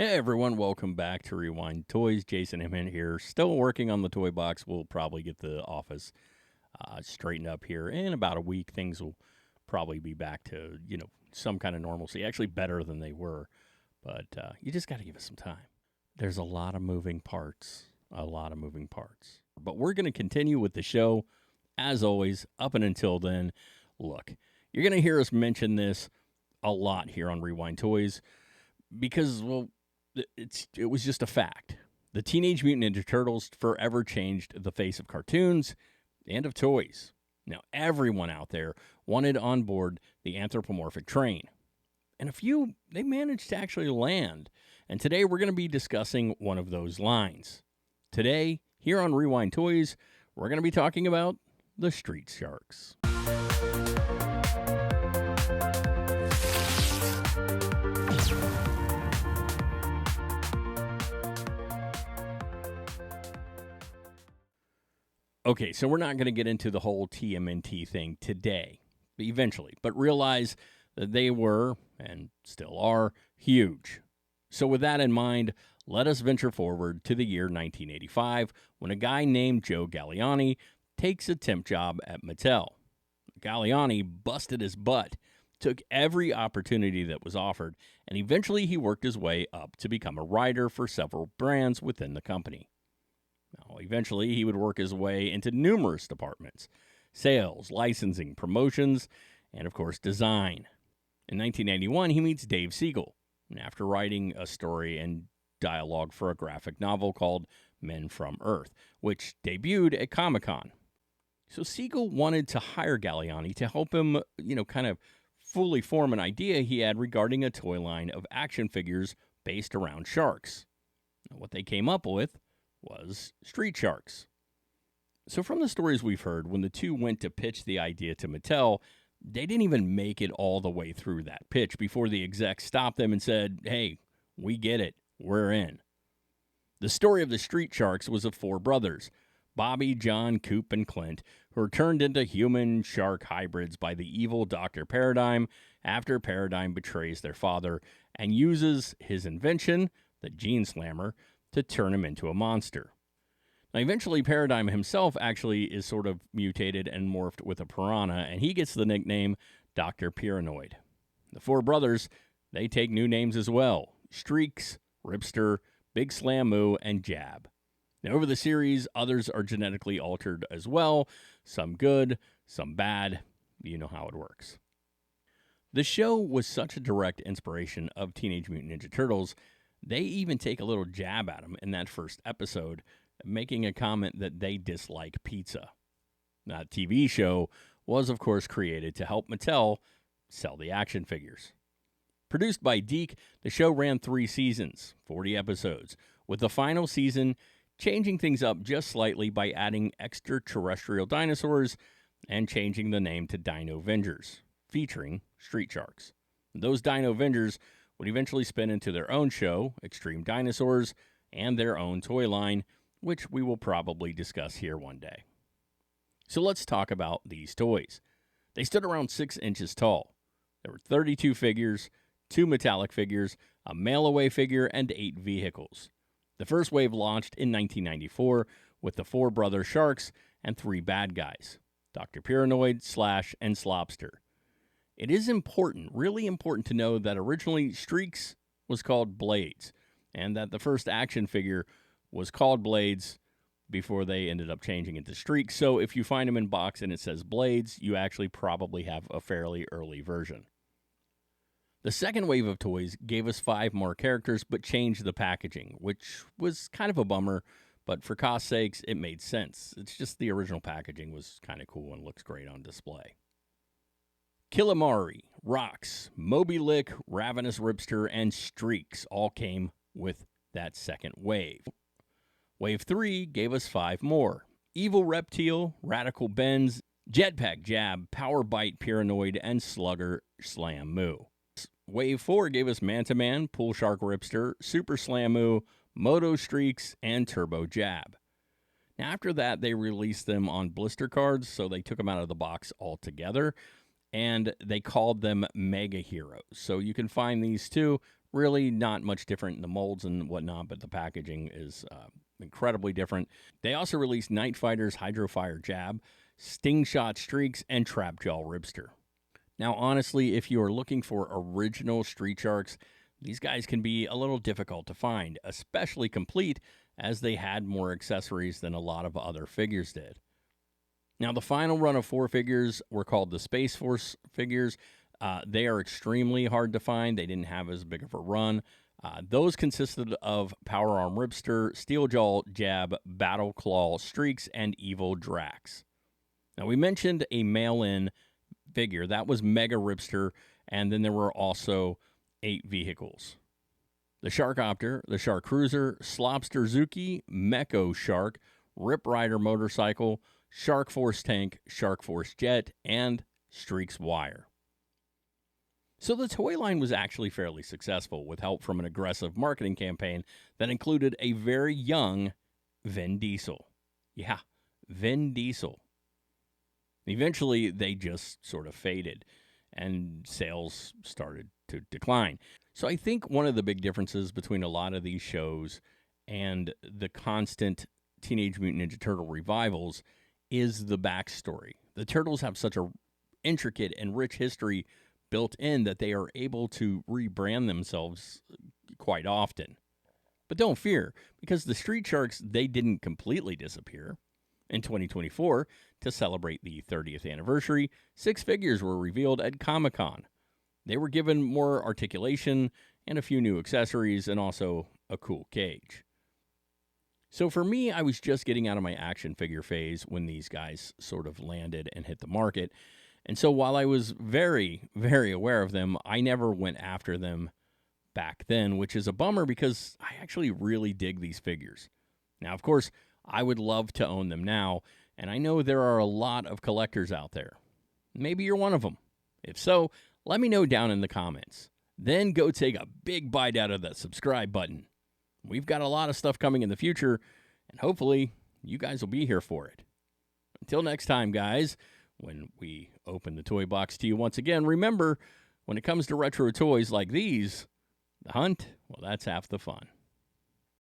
Hey everyone, welcome back to Rewind Toys. Jason Emmett here, still working on the toy box. We'll probably get the office straightened up here in about a week. Things will probably be back to, some kind of normalcy, actually better than they were. But you just got to give us some time. There's a lot of moving parts, But we're going to continue with the show, as always, up and until then. Look, you're going to hear us mention this a lot here on Rewind Toys because, well, it was just a fact. The Teenage Mutant Ninja Turtles forever changed the face of cartoons and of toys. Now, everyone out there wanted on board the anthropomorphic train. And a few, they managed to actually land. And today we're going to be discussing one of those lines. Today, here on Rewind Toys, we're going to be talking about the Street Sharks. Okay, so we're not going to get into the whole TMNT thing today, eventually, but realize that they were, and still are, huge. So with that in mind, let us venture forward to the year 1985, when a guy named Joe Galliani takes a temp job at Mattel. Galliani busted his butt, took every opportunity that was offered, and eventually he worked his way up to become a writer for several brands within the company. Now, eventually, he would work his way into numerous departments: sales, licensing, promotions, and, of course, design. In 1991, he meets Dave Siegel, and after writing a story and dialogue for a graphic novel called Men from Earth, which debuted at Comic-Con. So Siegel wanted to hire Galliani to help him, kind of fully form an idea he had regarding a toy line of action figures based around sharks. Now, what they came up with was Street Sharks. So from the stories we've heard, when the two went to pitch the idea to Mattel, they didn't even make it all the way through that pitch before the execs stopped them and said, "Hey, we get it. We're in." The story of the Street Sharks was of four brothers, Bobby, John, Coop, and Clint, who were turned into human-shark hybrids by the evil Dr. Paradigm after Paradigm betrays their father and uses his invention, the Gene Slammer, to turn him into a monster. Now, eventually, Paradigm himself actually is sort of mutated and morphed with a piranha, and he gets the nickname Dr. Piranoid. The four brothers, they take new names as well: Streaks, Ripster, Big Slam Moo, and Jab. Now, over the series, others are genetically altered as well, some good, some bad. You know how it works. The show was such a direct inspiration of Teenage Mutant Ninja Turtles. They even take a little jab at him in that first episode, making a comment that they dislike pizza. That TV show was, of course, created to help Mattel sell the action figures. Produced by Deke, the show ran 3 seasons, 40 episodes, with the final season changing things up just slightly by adding extraterrestrial dinosaurs and changing the name to Dino Vengers, featuring Street Sharks. Those Dino Vengers would eventually spin into their own show, Extreme Dinosaurs, and their own toy line, which we will probably discuss here one day. So let's talk about these toys. They stood around 6 inches tall. There were 32 figures, 2 metallic figures, a mail-away figure, and 8 vehicles. The first wave launched in 1994 with the 4 brother sharks and 3 bad guys: Dr. Piranoid, Slash, and Slopster. It is important, really important, to know that originally Streaks was called Blades, and that the first action figure was called Blades before they ended up changing it to Streaks. So if you find them in box and it says Blades, you actually probably have a fairly early version. The second wave of toys gave us 5 more characters, but changed the packaging, which was kind of a bummer, but for cost sakes, it made sense. It's just the original packaging was kind of cool and looks great on display. Killamari, Rox, Moby Lick, Ravenous Ripster, and Streaks all came with that second wave. Wave 3 gave us 5 more: Evil Reptile, Radical Benz, Jetpack Jab, Power Bite Piranoid, and Slugger Slam Moo. Wave 4 gave us Manta Man, Pool Shark Ripster, Super Slam Moo, Moto Streaks, and Turbo Jab. Now, after that, they released them on blister cards, so they took them out of the box altogether, and they called them Mega Heroes. So you can find these too Really not much different in the molds and whatnot, but the packaging is incredibly different. They also released Night Fighter's Hydrofire Jab, Sting Shot Streaks, and Trap Jaw Ribster. Now, honestly, if you are looking for original Street Sharks, these guys can be a little difficult to find, especially complete, as they had more accessories than a lot of other figures did. Now, the final run of 4 figures were called the Space Force figures. They are extremely hard to find. They didn't have as big of a run. Those consisted of Power Arm Ribster, Steel Jaw Jab, Battle Claw Streaks, and Evil Drax. Now, we mentioned a mail-in figure. That was Mega Ribster, and then there were also 8 vehicles. The Sharkopter, the Shark Cruiser, Slopster Zuki, Meko Shark, Rip Rider Motorcycle, Shark Force Tank, Shark Force Jet, and Streaks Wire. So the toy line was actually fairly successful with help from an aggressive marketing campaign that included a very young Vin Diesel. Yeah, Vin Diesel. Eventually, they just sort of faded, and sales started to decline. So I think one of the big differences between a lot of these shows and the constant Teenage Mutant Ninja Turtle revivals is the backstory. The Turtles have such a intricate and rich history built in that they are able to rebrand themselves quite often. But don't fear, because the Street Sharks, they didn't completely disappear. In 2024, to celebrate the 30th anniversary, 6 figures were revealed at Comic-Con. They were given more articulation and a few new accessories and also a cool cage. So for me, I was just getting out of my action figure phase when these guys sort of landed and hit the market. And so while I was very, very aware of them, I never went after them back then, which is a bummer because I actually really dig these figures. Now, of course, I would love to own them now, and I know there are a lot of collectors out there. Maybe you're one of them. If so, let me know down in the comments. Then go take a big bite out of that subscribe button. We've got a lot of stuff coming in the future, and hopefully you guys will be here for it. Until next time, guys, when we open the toy box to you once again, remember, when it comes to retro toys like these, the hunt, well, that's half the fun.